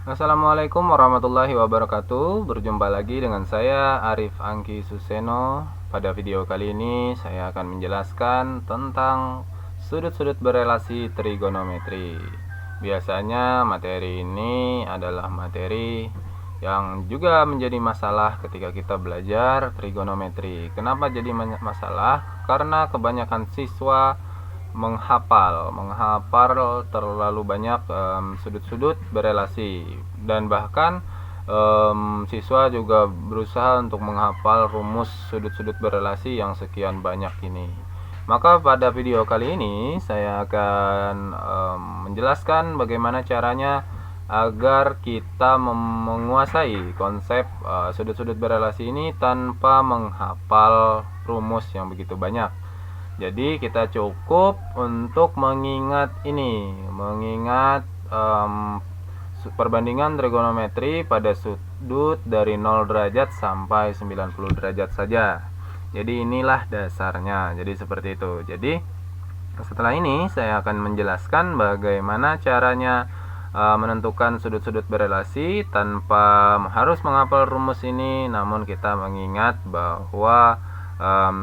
Assalamualaikum warahmatullahi wabarakatuh. Berjumpa lagi dengan saya Arif Angki Suseno. Pada video kali ini saya akan menjelaskan tentang sudut-sudut berelasi trigonometri. Biasanya materi ini adalah materi yang juga menjadi masalah ketika kita belajar trigonometri. Kenapa jadi masalah? Karena kebanyakan siswa menghafal terlalu banyak sudut-sudut berelasi, dan bahkan siswa juga berusaha untuk menghafal rumus sudut-sudut berelasi yang sekian banyak ini. Maka pada video kali ini saya akan menjelaskan bagaimana caranya agar kita menguasai konsep sudut-sudut berelasi ini tanpa menghafal rumus yang begitu banyak. Jadi kita cukup untuk mengingat perbandingan trigonometri pada sudut dari 0 derajat sampai 90 derajat saja. Jadi inilah dasarnya. Jadi seperti itu. Jadi setelah ini saya akan menjelaskan bagaimana caranya menentukan sudut-sudut berelasi tanpa harus menghafal rumus ini, namun kita mengingat bahwa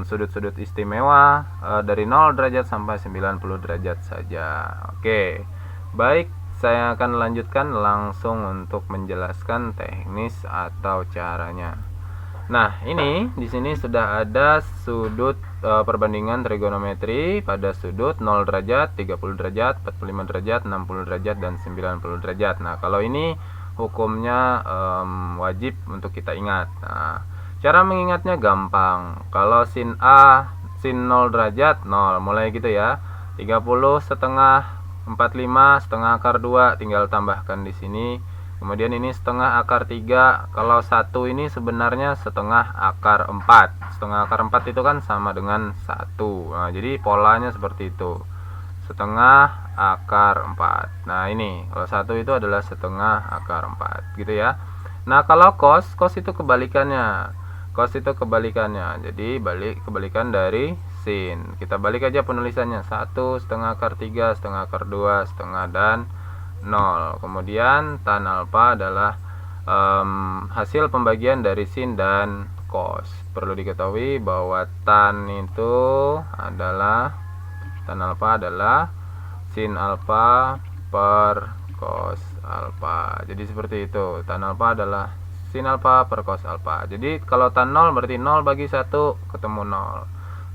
sudut-sudut istimewa dari 0 derajat sampai 90 derajat saja. Oke, baik, saya akan lanjutkan langsung untuk menjelaskan teknis atau caranya. Nah, ini di sini sudah ada sudut perbandingan trigonometri pada sudut 0 derajat, 30 derajat, 45 derajat, 60 derajat, dan 90 derajat. Nah, kalau ini hukumnya wajib untuk kita ingat. Nah, cara mengingatnya gampang. Kalau sin A, sin 0 derajat 0, mulai gitu ya. 30 setengah 45 setengah akar 2, tinggal tambahkan di sini. Kemudian ini setengah akar 3. Kalau 1 ini sebenarnya setengah akar 4. Setengah akar 4 itu kan sama dengan 1. Nah, jadi polanya seperti itu. Setengah akar 4. Nah, ini kalau 1 itu adalah setengah akar 4 gitu ya. Nah, kalau cos itu kebalikannya. Cos itu kebalikannya, jadi kebalikan dari sin. Kita balik aja penulisannya, 1 setengah akar 3 setengah akar 2 setengah dan 0. Kemudian tan alfa adalah hasil pembagian dari sin dan cos. Perlu diketahui bahwa tan alfa adalah sin alfa per cos alfa. Jadi seperti itu, tan alfa adalah sin alfa per cos alfa. Jadi kalau tan 0 berarti 0 bagi 1 ketemu 0.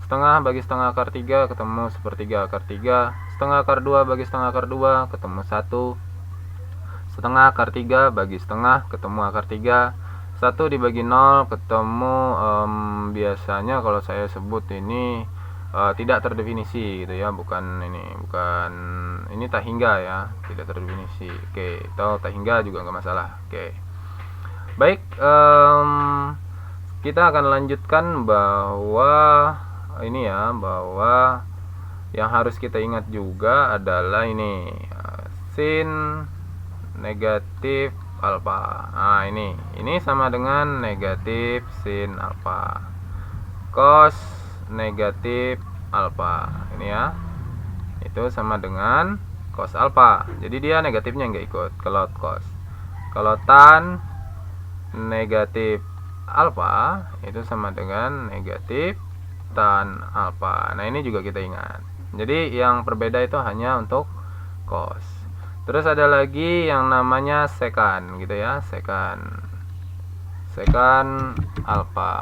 Setengah bagi setengah akar 3 ketemu sepertiga akar 3. Setengah akar 2 bagi setengah akar 2 ketemu 1. Setengah akar 3 bagi setengah ketemu akar 3. 1 dibagi 0 ketemu biasanya kalau saya sebut ini tidak terdefinisi gitu ya, bukan ini tak hingga ya, tidak terdefinisi. Oke, atau tak hingga juga nggak masalah. Oke. Baik, kita akan lanjutkan bahwa yang harus kita ingat juga adalah ini sin negatif alfa. Nah, ini sama dengan negatif sin alfa. Cos negatif alfa. Ini ya. Itu sama dengan cos alfa. Jadi dia negatifnya nggak ikut kalau cos. Kalau tan negatif alfa itu sama dengan negatif tan alfa. Nah, ini juga kita ingat. Jadi yang berbeda itu hanya untuk cos. Terus ada lagi yang namanya sekan gitu ya, sekan alfa.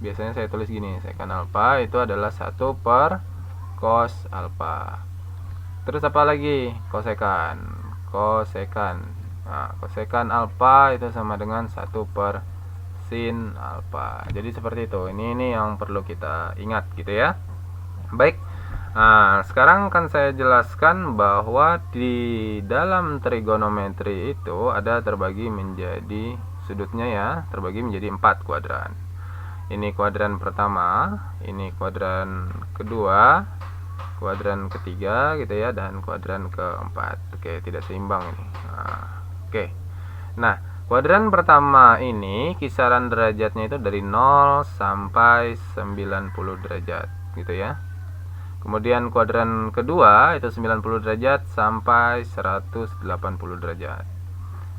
Biasanya saya tulis gini, sekan alfa itu adalah 1 per cos alfa. Terus apa lagi? Kosekan. Nah, kosekan alfa itu sama dengan 1 per sin alfa. Jadi seperti itu. Ini yang perlu kita ingat gitu ya. Baik. Nah, sekarang akan saya jelaskan bahwa di dalam trigonometri itu ada terbagi menjadi sudutnya ya, terbagi menjadi 4 kuadran. Ini kuadran pertama, ini kuadran kedua, kuadran ketiga gitu ya, dan kuadran keempat. Oke, tidak seimbang ini. Oke. Nah, kuadran pertama ini kisaran derajatnya itu dari 0 sampai 90 derajat gitu ya. Kemudian kuadran kedua itu 90 derajat sampai 180 derajat.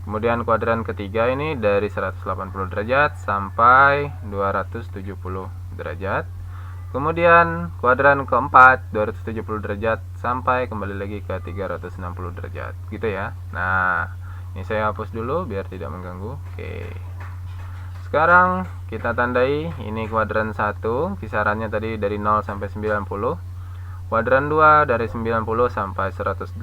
Kemudian kuadran ketiga ini dari 180 derajat sampai 270 derajat. Kemudian kuadran keempat 270 derajat sampai kembali lagi ke 360 derajat gitu ya. Nah, ini saya hapus dulu biar tidak mengganggu. Oke. Sekarang kita tandai ini kuadran 1, kisarannya tadi dari 0 sampai 90. Kuadran 2 dari 90 sampai 180.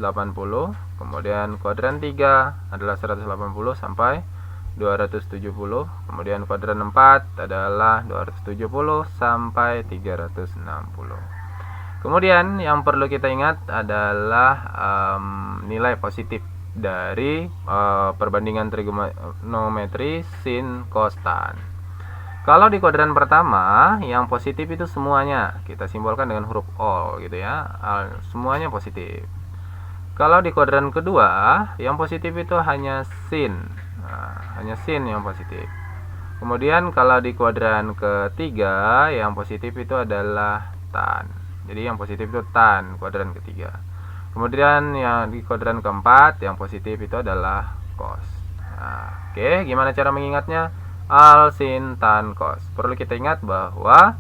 Kemudian kuadran 3 adalah 180 sampai 270. Kemudian kuadran 4 adalah 270 sampai 360. Kemudian yang perlu kita ingat adalah nilai positif dari perbandingan trigonometri sin cos tan. Kalau di kuadran pertama, yang positif itu semuanya kita simbolkan dengan huruf all gitu ya. Semuanya positif. Kalau di kuadran kedua, yang positif itu hanya sin. Nah, hanya sin yang positif. Kemudian kalau di kuadran ketiga, yang positif itu adalah tan. Jadi yang positif itu tan, kuadran ketiga. Kemudian yang di kuadran keempat, yang positif itu adalah cos. Nah, oke, gimana cara mengingatnya? Al, sin, tan, cos. Perlu kita ingat bahwa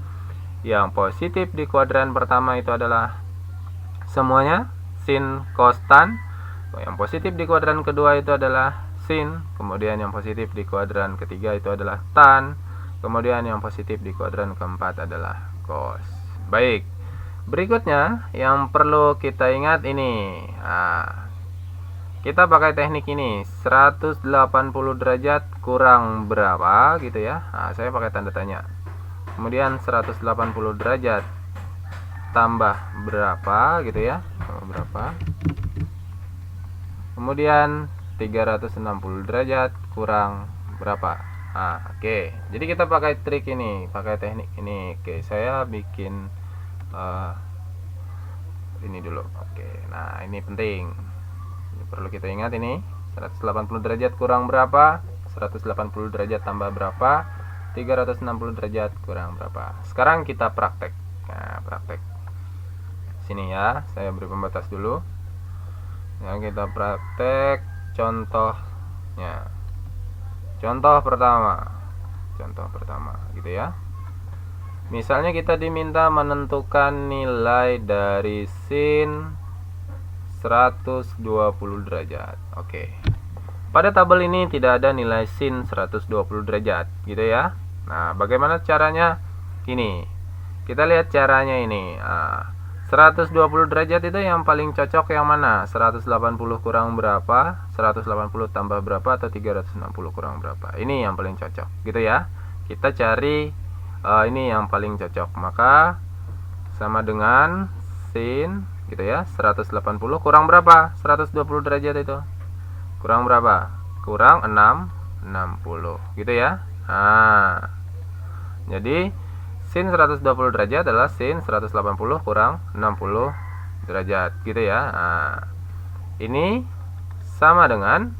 yang positif di kuadran pertama itu adalah semuanya sin, cos, tan. Yang positif di kuadran kedua itu adalah sin. Kemudian yang positif di kuadran ketiga itu adalah tan. Kemudian yang positif di kuadran keempat adalah cos. Baik. Berikutnya yang perlu kita ingat ini. Nah, kita pakai teknik ini 180 derajat kurang berapa gitu ya. Nah, saya pakai tanda tanya. Kemudian 180 derajat tambah berapa gitu ya. Berapa? Kemudian 360 derajat kurang berapa. Nah, oke. Jadi kita pakai trik ini, pakai teknik ini. Oke, saya bikin ini dulu. Oke. Nah, ini penting. Perlu kita ingat ini 180 derajat kurang berapa, 180 derajat tambah berapa, 360 derajat kurang berapa. Sekarang kita praktek. Nah, praktek sini ya, saya beri pembatas dulu ya. Kita praktek contohnya. Contoh pertama gitu ya. Misalnya kita diminta menentukan nilai dari sin 120 derajat. Oke. Pada tabel ini tidak ada nilai sin 120 derajat, gitu ya. Nah, bagaimana caranya? Ini. Kita lihat caranya ini. 120 derajat itu yang paling cocok yang mana? 180 kurang berapa? 180 tambah berapa atau 360 kurang berapa? Ini yang paling cocok, gitu ya. Kita cari ini yang paling cocok. Maka sama dengan sin gitu ya, 180 kurang berapa? 120 derajat itu kurang berapa? Kurang 60 gitu ya. Nah, jadi sin 120 derajat adalah sin 180 kurang 60 derajat gitu ya. Nah, ini sama dengan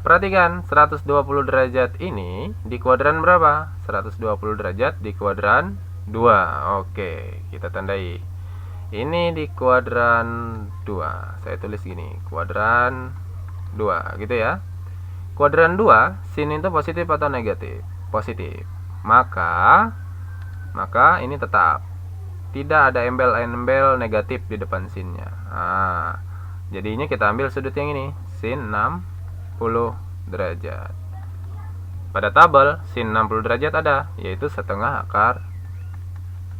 perhatikan 120 derajat ini di kuadran berapa? 120 derajat di kuadran 2. Oke, kita tandai. Ini di kuadran 2. Saya tulis gini, kuadran 2 gitu ya. Kuadran 2, sin itu positif atau negatif? Positif. Maka ini tetap tidak ada embel-embel negatif di depan sinnya. Nah, jadinya kita ambil sudut yang ini, sin 60 derajat. Pada tabel sin 60 derajat ada, yaitu setengah akar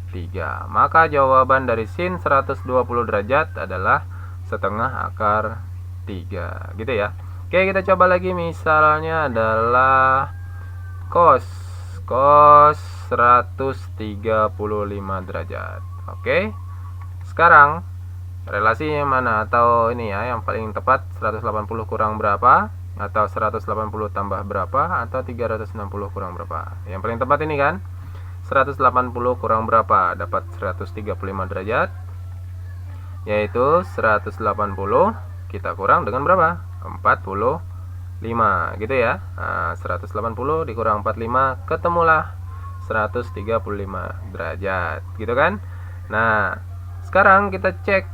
3. Maka jawaban dari sin 120 derajat adalah setengah akar 3 gitu ya. Oke, kita coba lagi. Misalnya adalah cos 135 derajat. Oke. Sekarang relasinya mana? Atau ini ya, yang paling tepat 180 kurang berapa? Atau 180 tambah berapa? Atau 360 kurang berapa? Yang paling tepat ini kan 180 kurang berapa? Dapat 135 derajat, yaitu 180 kita kurang dengan berapa? 45 gitu ya. Nah, 180 dikurang 45 ketemulah 135 derajat gitu kan. Nah, sekarang kita cek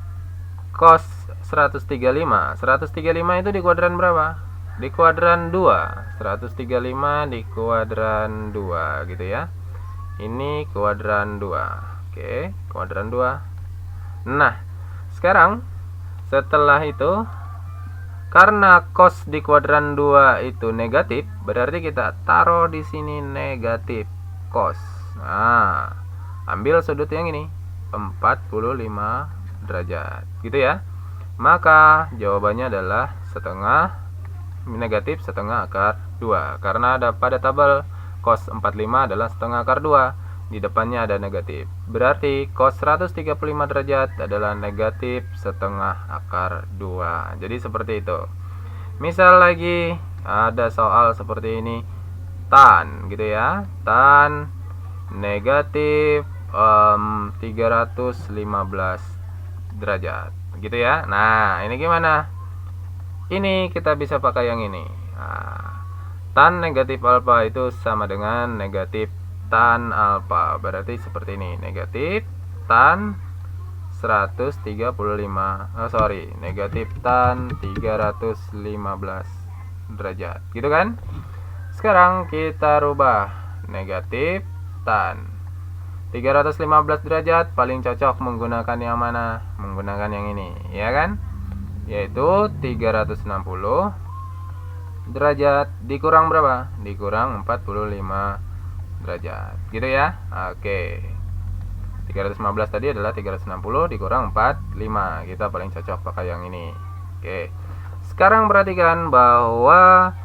cos 135. 135 itu di kuadran berapa? di kuadran 2, 135 di kuadran 2 gitu ya. Ini kuadran 2. Oke, kuadran 2. Nah, sekarang setelah itu, karena cos di kuadran 2 itu negatif, berarti kita taruh di sini negatif cos. Nah, ambil sudut yang ini 45 derajat gitu ya. Maka jawabannya adalah setengah negatif setengah akar 2, karena ada pada tabel cos 45 adalah setengah akar 2, di depannya ada negatif. Berarti cos 135 derajat adalah negatif setengah akar 2. Jadi seperti itu. Misal lagi ada soal seperti ini, tan gitu ya, tan negatif 315 derajat gitu ya. Nah, ini gimana? Ini kita bisa pakai yang ini. Nah, tan negatif alfa itu sama dengan negatif tan alfa. Berarti seperti ini, negatif tan 135 negatif tan 315 derajat gitu kan. Sekarang kita rubah negatif tan 315 derajat, paling cocok menggunakan yang mana? Menggunakan yang ini, ya kan? Yaitu 360 derajat dikurang berapa? Dikurang 45 derajat gitu ya. Oke, 315 tadi adalah 360 dikurang 45. Kita paling cocok pakai yang ini. Oke, sekarang perhatikan bahwa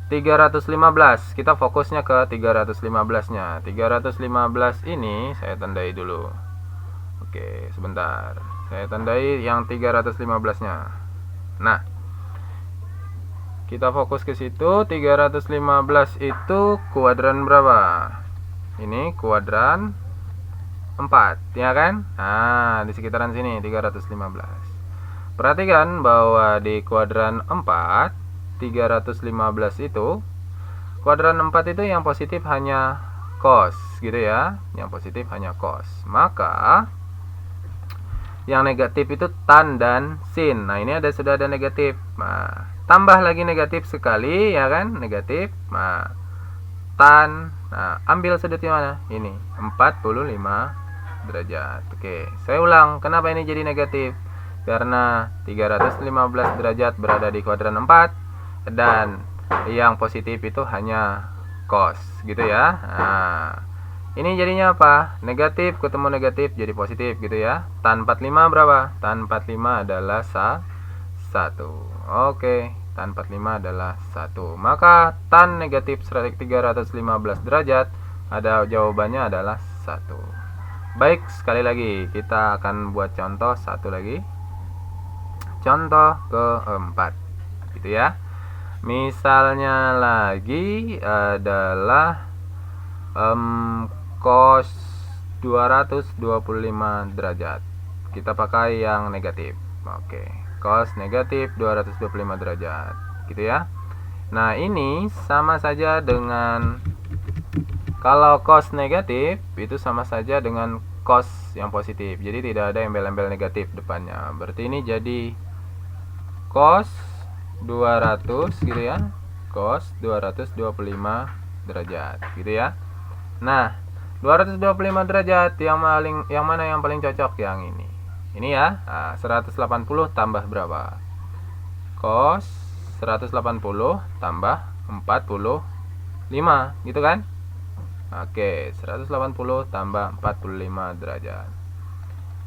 315, kita fokusnya ke 315 nya. 315 ini saya tandai dulu. Oke, sebentar, saya tandai yang 315 nya. Nah, kita fokus ke situ. 315 itu kuadran berapa? Ini kuadran 4, ya kan? Nah, di sekitaran sini 315. Perhatikan bahwa di kuadran 4, 315 itu, kuadran 4 itu yang positif hanya cos gitu ya. Yang positif hanya cos. Maka yang negatif itu tan dan sin. Nah, ini sudah ada negatif. Nah, tambah lagi negatif sekali, ya kan? Negatif. Nah, tan. Nah, ambil sudutnya mana? Ini 45 derajat. Oke, saya ulang. Kenapa ini jadi negatif? Karena 315 derajat berada di kuadran 4 dan yang positif itu hanya cos gitu ya. Nah, ini jadinya apa? Negatif ketemu negatif jadi positif gitu ya. Tan 45 berapa? Tan 45 adalah 1. Oke, tan 45 adalah 1. Maka tan negatif 315 derajat ada jawabannya adalah 1. Baik, sekali lagi kita akan buat contoh satu lagi. Contoh keempat gitu ya. Misalnya lagi adalah cos 225 derajat. Kita pakai yang negatif. Oke, cos negatif 225 derajat gitu ya. Nah, ini sama saja dengan, kalau cos negatif itu sama saja dengan cos yang positif. Jadi tidak ada embel-embel negatif depannya. Berarti ini jadi cos 200 gitu ya. Cos 225 derajat gitu ya. Nah, 225 derajat yang mana yang paling cocok? Yang ini. Ini ya. Nah, 180 tambah berapa? Cos 180 tambah 45 gitu kan? Oke, 180 tambah 45 derajat.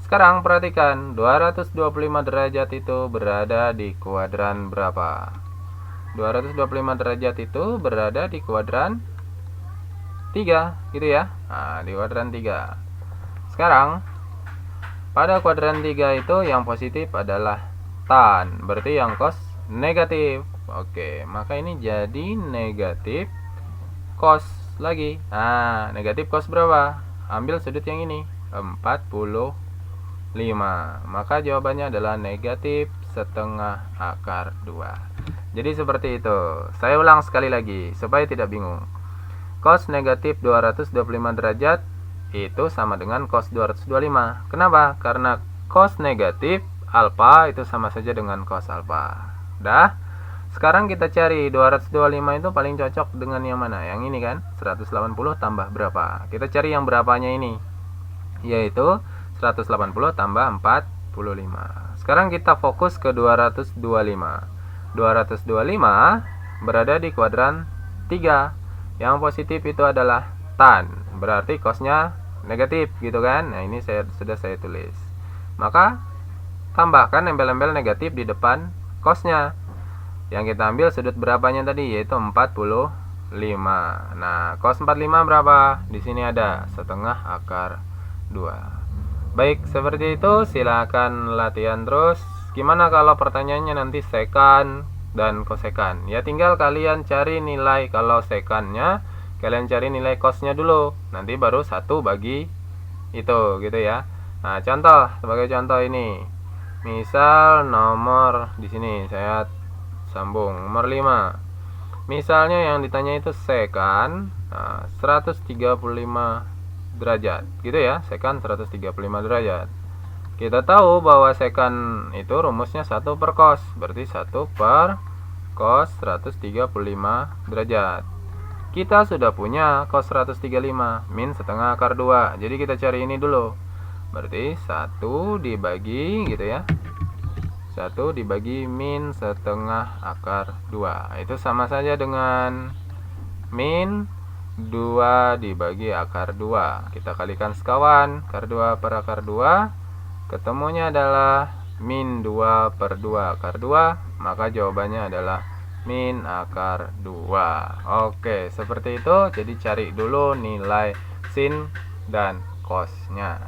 Sekarang perhatikan, 225 derajat itu berada di kuadran berapa? 225 derajat itu berada di kuadran 3 gitu ya. Nah, di kuadran 3. Sekarang pada kuadran 3 itu yang positif adalah tan, berarti yang cos negatif. Oke, maka ini jadi negatif cos lagi. Nah, negatif cos berapa? Ambil sudut yang ini, 45. Maka jawabannya adalah negatif setengah akar 2. Jadi seperti itu. Saya ulang sekali lagi supaya tidak bingung. Cos negatif 225 derajat itu sama dengan cos 225. Kenapa? Karena cos negatif alfa itu sama saja dengan cos alfa. Dah. Sekarang kita cari 225 itu paling cocok dengan yang mana? Yang ini kan, 180 tambah berapa? Kita cari yang berapanya ini, yaitu 180 tambah 45. Sekarang kita fokus ke 225. 225 berada di kuadran 3. Yang positif itu adalah tan, berarti cosnya negatif gitu kan. Nah, ini sudah saya tulis. Maka tambahkan embel-embel negatif di depan cosnya. Yang kita ambil sudut berapanya tadi, yaitu 45. Nah, cos 45 berapa? Di sini ada setengah akar 2. Baik, seperti itu. Silakan latihan terus. Gimana kalau pertanyaannya nanti sekan dan kosekan? Ya tinggal kalian cari nilai. Kalau sekannya, kalian cari nilai cosnya dulu. Nanti baru 1 bagi itu gitu ya. Nah, contoh, sebagai contoh ini. Misal nomor di sini saya sambung nomor 5. Misalnya yang ditanya itu sekan 135 derajat gitu ya, sekan 135 derajat. Kita tahu bahwa sekan itu rumusnya 1 per cos, berarti 1 per cos 135 derajat. Kita sudah punya cos 135 min setengah akar 2. Jadi kita cari ini dulu. Berarti 1 dibagi gitu ya, 1 dibagi min setengah akar 2. Itu sama saja dengan min 2 dibagi akar 2. Kita kalikan sekawan, akar 2 per akar 2. Ketemunya adalah min 2 per 2 akar 2. Maka jawabannya adalah min akar 2. Oke, seperti itu. Jadi cari dulu nilai sin dan cosnya.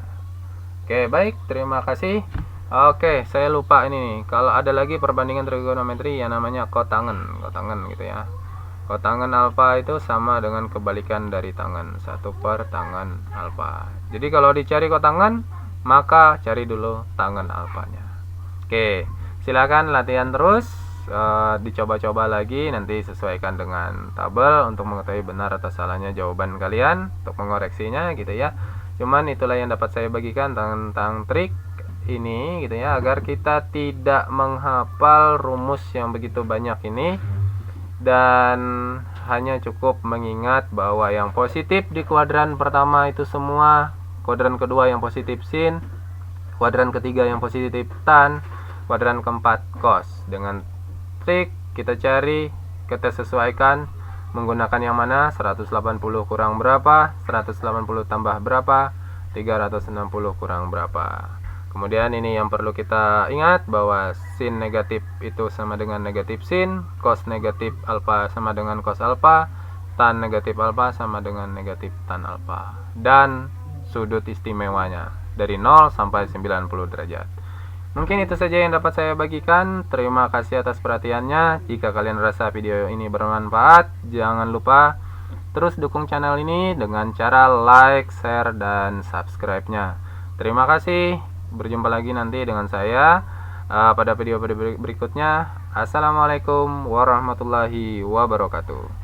Oke, baik. Terima kasih. Oke, saya lupa ini nih. Kalau ada lagi perbandingan trigonometri yang namanya kotangen gitu ya. Kotangen alfa itu sama dengan kebalikan dari tangen, 1 per tangen alfa. Jadi kalau dicari kotangen, maka cari dulu tangen alfanya. Oke, silakan latihan terus, dicoba-coba lagi, nanti sesuaikan dengan tabel untuk mengetahui benar atau salahnya jawaban kalian, untuk mengoreksinya gitu ya. Cuman itulah yang dapat saya bagikan tentang trik ini gitu ya, agar kita tidak menghafal rumus yang begitu banyak ini, dan hanya cukup mengingat bahwa yang positif di kuadran pertama itu semua, kuadran kedua yang positif sin, kuadran ketiga yang positif tan, kuadran keempat cos. Dengan trik kita cari, kita sesuaikan menggunakan yang mana, 180 kurang berapa, 180 tambah berapa, 360 kurang berapa. Kemudian ini yang perlu kita ingat, bahwa sin negatif itu sama dengan negatif sin, cos negatif alfa sama dengan cos alfa, tan negatif alfa sama dengan negatif tan alfa, dan sudut istimewanya dari 0 sampai 90 derajat. Mungkin itu saja yang dapat saya bagikan. Terima kasih atas perhatiannya. Jika kalian rasa video ini bermanfaat, jangan lupa terus dukung channel ini dengan cara like, share, dan subscribe-nya. Terima kasih. Berjumpa lagi nanti dengan saya pada video berikutnya. Assalamualaikum warahmatullahi wabarakatuh.